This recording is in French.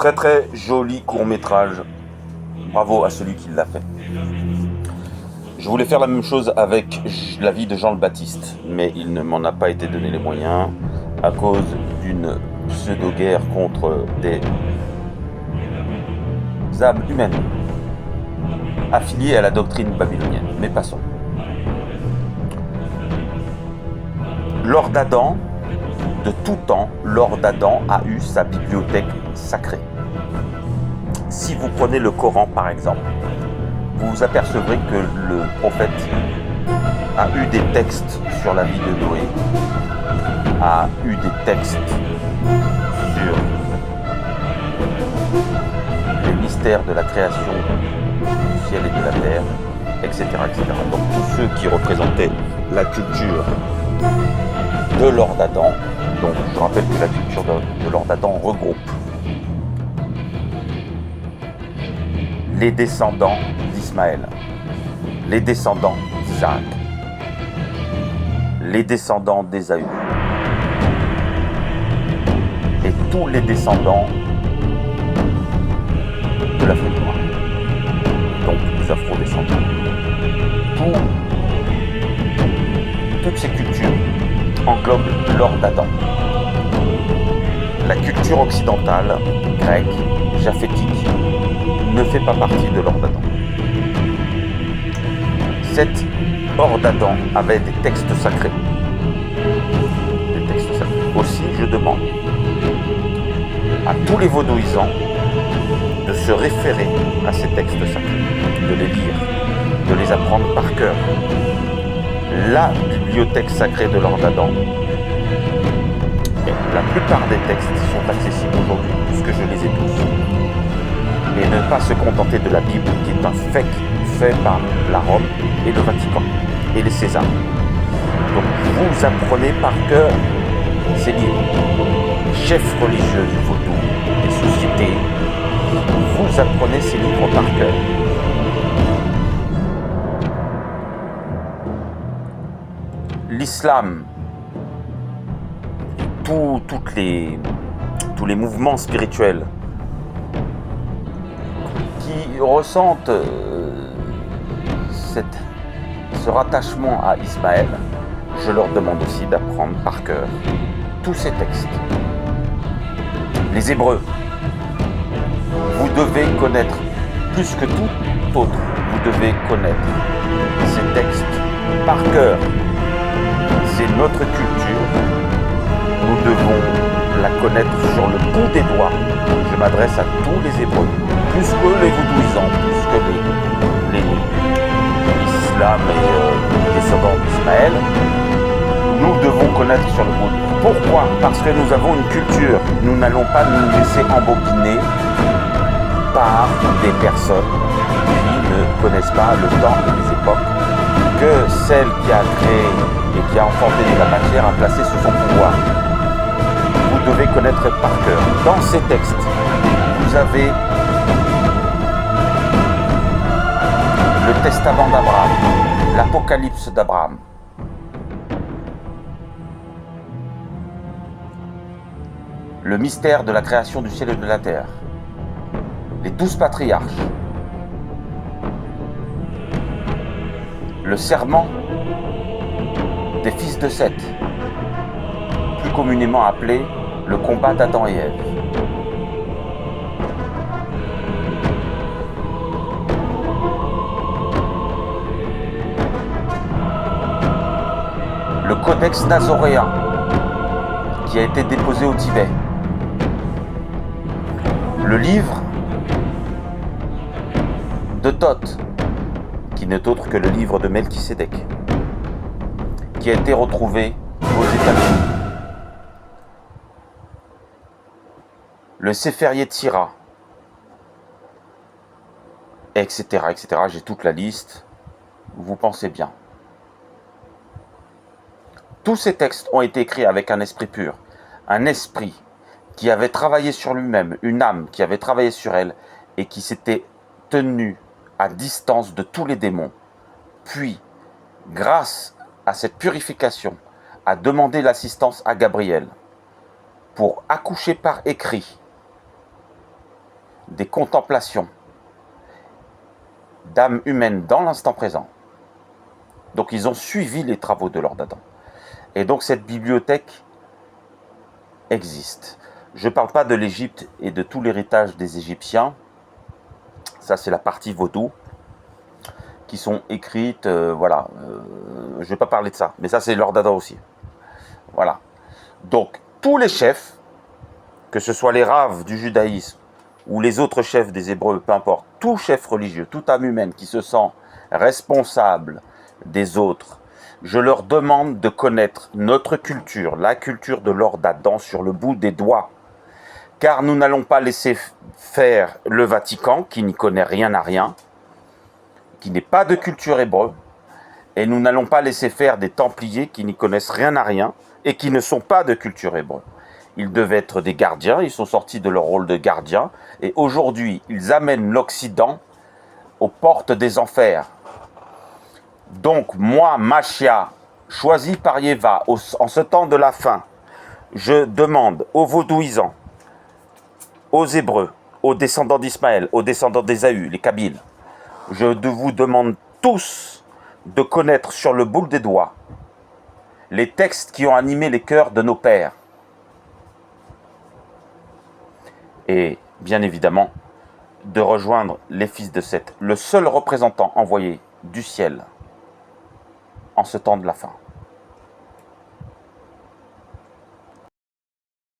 Très très joli court-métrage. Bravo à celui qui l'a fait. Je voulais faire la même chose avec la vie de Jean le Baptiste, mais il ne m'en a pas été donné les moyens à cause d'une pseudo-guerre contre des âmes humaines affiliées à la doctrine babylonienne. Mais passons. Lors d'Adam, de tout temps, Lord Adam a eu sa bibliothèque sacrée. Si vous prenez le Coran par exemple, vous vous apercevrez que le prophète a eu des textes sur la vie de Noé, a eu des textes sur les mystères de la création du ciel et de la terre, etc., etc. Donc tous ceux qui représentaient la culture de Lord Adam. Donc je rappelle que la culture de Lord Adam regroupe les descendants d'Ismaël, les descendants d'Isaac, les descendants d'Ésaü et tous les descendants de l'Afrique noire, donc les afro-descendants. Toutes ces cultures englobent Lord Adam. La culture occidentale, grecque, japhétique, ne fait pas partie de Lord Adam. Cette Horde d'Adam avait des textes sacrés. Aussi, je demande à tous les vaudouisants de se référer à ces textes sacrés, de les lire, de les apprendre par cœur. La bibliothèque sacrée de Lord Adam. Et la plupart des textes sont accessibles aujourd'hui, puisque je les ai tous. Et ne pas se contenter de la Bible, qui est un fake fait par la Rome et le Vatican et les Césars. Donc vous apprenez par cœur ces livres. Chefs religieux du vaudou, des sociétés, vous apprenez ces livres par cœur. L'islam, tous les mouvements spirituels qui ressentent ce rattachement à Ismaël, je leur demande aussi d'apprendre par cœur tous ces textes. Les Hébreux, vous devez connaître plus que tout autre, vous devez connaître ces textes par cœur. C'est notre culture, nous devons la connaître sur le bout des doigts. Je m'adresse à tous les Hébreux, plus que les vaudouisants, plus que l'islam et les descendants d'Ismaël. Nous devons connaître sur le bout des doigts. Pourquoi ? Parce que nous avons une culture. Nous n'allons pas nous laisser embobiner par des personnes qui ne connaissent pas le temps et les époques que celle qui a créé et qui a enfanté de la matière a placé sous son pouvoir. Vous devez connaître par cœur. Dans ces textes, vous avez le testament d'Abraham, l'Apocalypse d'Abraham, le mystère de la création du ciel et de la terre, les 12 patriarches, le serment des fils de Seth, plus communément appelé le combat d'Adam et Ève. Le codex nazoréen qui a été déposé au Tibet. Le livre de Thoth, qui n'est autre que le livre de Melchisédek, qui a été retrouvé aux États-Unis. Le Sefer Yetzira, etc., etc. J'ai toute la liste. Vous pensez bien. Tous ces textes ont été écrits avec un esprit pur, un esprit qui avait travaillé sur lui-même, une âme qui avait travaillé sur elle et qui s'était tenu à distance de tous les démons. Puis, grâce à cette purification, a demandé l'assistance à Gabriel pour accoucher par écrit des contemplations d'âme humaine dans l'instant présent. Donc ils ont suivi les travaux de Lord Adam. Et donc cette bibliothèque existe. Je ne parle pas de l'Égypte et de tout l'héritage des Égyptiens. Ça, c'est la partie vaudou qui sont écrites, voilà. Je ne vais pas parler de ça, mais ça, c'est Lord Adam aussi. Voilà. Donc, tous les chefs, que ce soit les raves du judaïsme ou les autres chefs des Hébreux, peu importe, tout chef religieux, toute âme humaine qui se sent responsable des autres, je leur demande de connaître notre culture, la culture de Lord Adam sur le bout des doigts. Car nous n'allons pas laisser faire le Vatican, qui n'y connaît rien à rien, qui n'est pas de culture hébreu, et nous n'allons pas laisser faire des Templiers qui n'y connaissent rien à rien, et qui ne sont pas de culture hébreu. Ils devaient être des gardiens, ils sont sortis de leur rôle de gardiens, et aujourd'hui, ils amènent l'Occident aux portes des enfers. Donc, moi, Machia, choisi par Yéva, en ce temps de la fin, je demande aux vaudouisants, aux Hébreux, aux descendants d'Ismaël, aux descendants d'Ésaü, les Kabyles, je vous demande tous de connaître sur le bout des doigts les textes qui ont animé les cœurs de nos pères. Et bien évidemment, de rejoindre les fils de Seth, le seul représentant envoyé du ciel en ce temps de la fin.